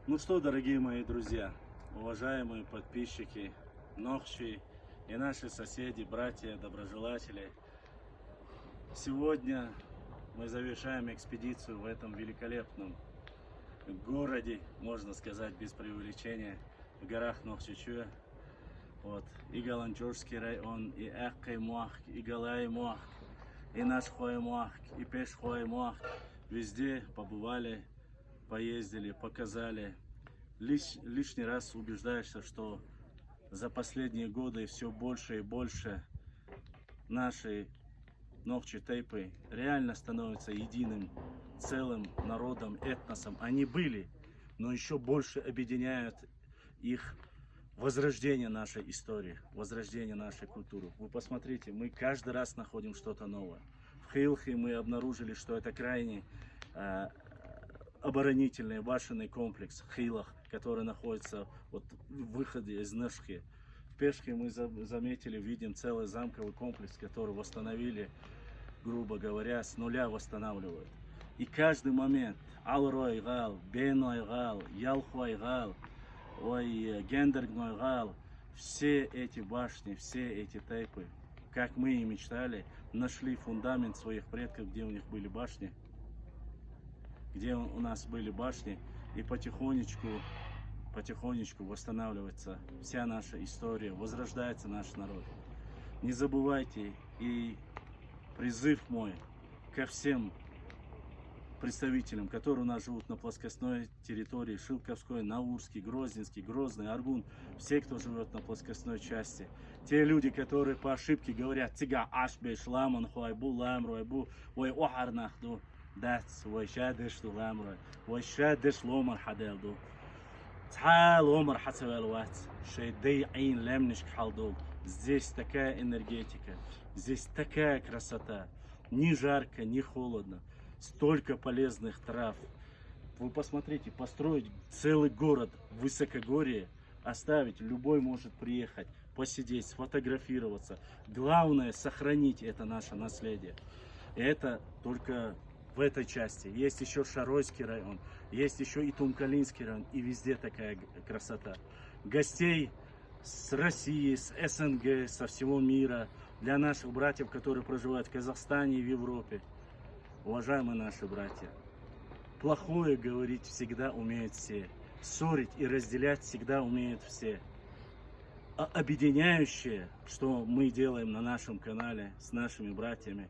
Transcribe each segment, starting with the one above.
Ну что, дорогие мои друзья, уважаемые подписчики Нохчи и наши соседи, братья, доброжелатели, сегодня мы завершаем экспедицию в этом великолепном городе, можно сказать без преувеличения, в горах Нохчичуя. Вот, и Галанчурский район, и Эхкай Муахк, и Галай Муахк, и Нашхой Муахк, и Пешхой Муахк. Везде побывали, поездили, показали. Лишний раз убеждаешься, что за последние годы все больше и больше наши Нохчи Тейпы реально становятся единым целым народом, этносом. Они были, но еще больше объединяют их возрождение нашей истории, возрождение нашей культуры. Вы посмотрите, мы каждый раз находим что-то новое. В Хейлхе мы обнаружили, что это крайне оборонительный башенный комплекс в Хейлах, который находится вот в выходе из Нешхи. В Пешхе мы заметили, видим целый замковый комплекс, который восстановили, грубо говоря, с нуля восстанавливают. И каждый момент Алройгал, Бенойгал, Ялхвайгал, Гендергнойгал, все эти башни, все эти тейпы, как мы и мечтали, нашли фундамент своих предков, где у них были башни, где у нас были башни, и потихонечку восстанавливается вся наша история, возрождается наш народ. Не забывайте, и призыв мой ко всем представителям, которые у нас живут на плоскостной территории, Шилковской, Наурский, Грозненский, Грозный, Аргун, все, кто живет на плоскостной части, те люди, которые по ошибке говорят «Тига ашбеш ламан хуайбу ламруайбу, ой охарнахду, дац, ой шадешту ламруай, ой шадеш ломар хаделду». Здесь такая энергетика, здесь такая красота, ни жарко, ни холодно, столько полезных трав. Вы посмотрите, построить целый город в высокогорье, оставить, любой может приехать, посидеть, сфотографироваться. Главное сохранить это наше наследие. И это только в этой части. Есть еще Шаройский район, есть еще и Тумкалинский район, и везде такая красота. Гостей с России, с СНГ, со всего мира, для наших братьев, которые проживают в Казахстане и в Европе. Уважаемые наши братья, плохое говорить всегда умеют все, ссорить и разделять всегда умеют все. А объединяющее, что мы делаем на нашем канале с нашими братьями,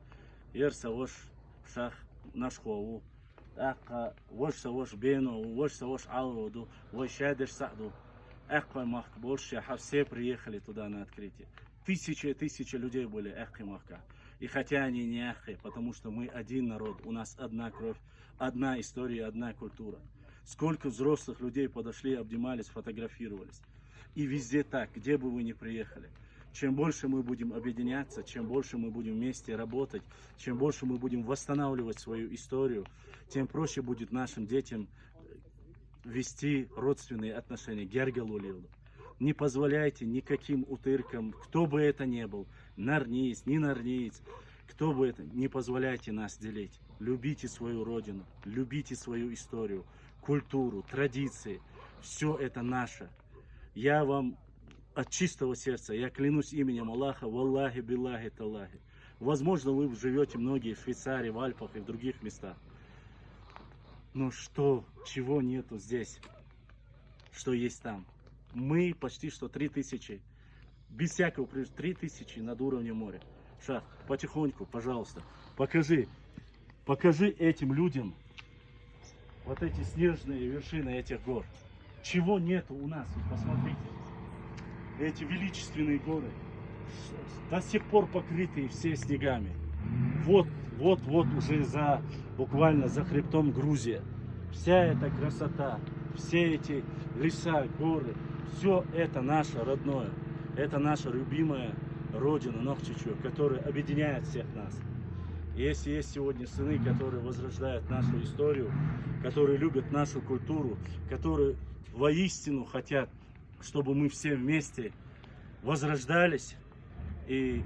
Ерсавош Шах наш Хуау, Вош Савош Бену, Вош Савош Алводу, Вош Шадеш Сахду, Эхквай Махк больше, все приехали туда на открытие. Тысячи людей были Эхквай Махка. И хотя они не Эхквай, потому что мы один народ, у нас одна кровь, одна история, одна культура. Сколько взрослых людей подошли, обнимались, фотографировались. И везде так, где бы вы ни приехали. Чем больше мы будем объединяться, чем больше мы будем вместе работать, чем больше мы будем восстанавливать свою историю, тем проще будет нашим детям вести родственные отношения. Гергалулилу. Не позволяйте никаким утыркам, кто бы это ни был, нарниец, не нарниец, кто бы это, не позволяйте нас делить. Любите свою родину, любите свою историю, культуру, традиции. Все это наше. Я вам от чистого сердца, я клянусь именем Аллаха, валлахи, биллахи, таллахи. Возможно, вы живете многие в Швейцарии, в Альпах и в других местах. Но что, чего нету здесь, что есть там? Мы почти что 3000, без всякого 3000 над уровнем моря. Шах, потихоньку, пожалуйста, покажи этим людям вот эти снежные вершины этих гор. Чего нету у нас, вот посмотрите. Эти величественные горы, до сих пор покрытые все снегами. Вот уже буквально за хребтом Грузия. Вся эта красота, все эти леса, горы, все это наше родное. Это наша любимая родина Нохчичуя, которая объединяет всех нас. И если есть сегодня сыны, которые возрождают нашу историю, которые любят нашу культуру, которые воистину хотят, чтобы мы все вместе возрождались и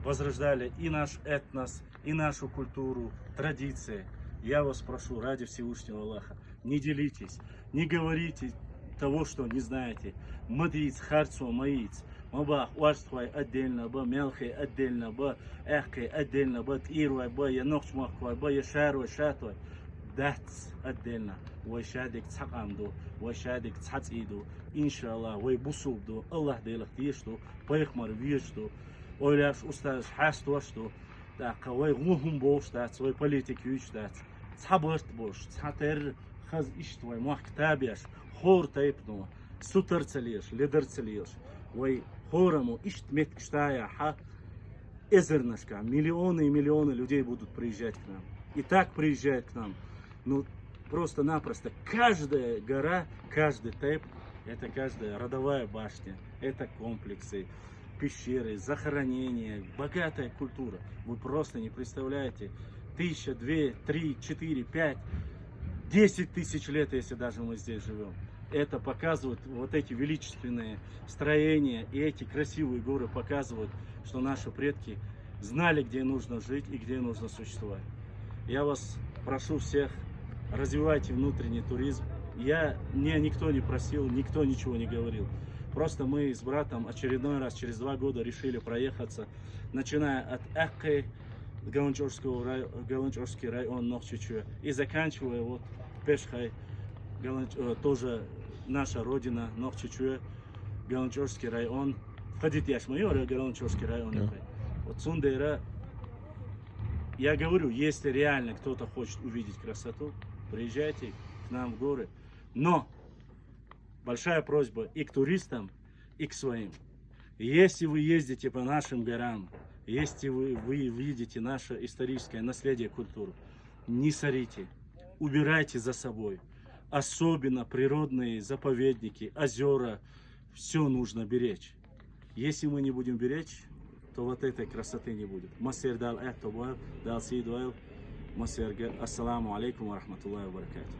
возрождали и наш этнос, и нашу культуру, традиции. Я вас прошу ради Всевышнего Аллаха, не делитесь, не говорите того, что не знаете. Мадиц, харцу, маиц. Маба уарствай отдельно, ба мелкий отдельно, ба эхкой отдельно, ба тирвай, ба я нохчмахвай, ба я шарвай, шатвай. Дац отдельно. Вай шадик цакамду, вай шадик цациду. Иншаллах, вай бусубду, Аллах дейлах тиешту, пайхмар виешту. Ойляш устаз хастуашту. Так, вай гухум боштац, вай политик юштац. Цабарт бош, цатер хаз иштвай, мах ктабияш, хор тайпну, сутарцалиеш, ледерцалиеш. Вай хораму иштмет кштая, ха. Эзернашка, миллионы и миллионы людей будут приезжать к нам. И так приезжают к нам. Ну, просто-напросто. Каждая гора, каждый тайп, это каждая родовая башня. Это комплексы, пещеры, захоронения, богатая культура. Вы просто не представляете. 1000, 2, 3, 4, 5, 10 тысяч лет, если даже мы здесь живем. Это показывают, вот эти величественные строения и эти красивые горы показывают, что наши предки знали, где нужно жить и где нужно существовать. Я вас прошу всех, развивайте внутренний туризм. Меня никто не просил, никто ничего не говорил. Просто мы с братом очередной раз через 2 года решили проехаться, начиная от Эккы, Галанчорский район, Нохчичуя, и заканчивая вот Пешхай, тоже наша родина, Нохчичуя, Галанчорский район. Входит Яшмайор, Галанчорский район. Вот Сундейра. Я говорю, если реально кто-то хочет увидеть красоту, приезжайте к нам в горы. Но большая просьба и к туристам, и к своим. Если вы ездите по нашим горам, если вы видите наше историческое наследие, культуру, не сорите, убирайте за собой. Особенно природные заповедники, озера, все нужно беречь. Если мы не будем беречь, то вот этой красоты не будет. Масер дал это, дал сидуэл, масер, ассаламу алейкум ва рахматуллахи ва баракату.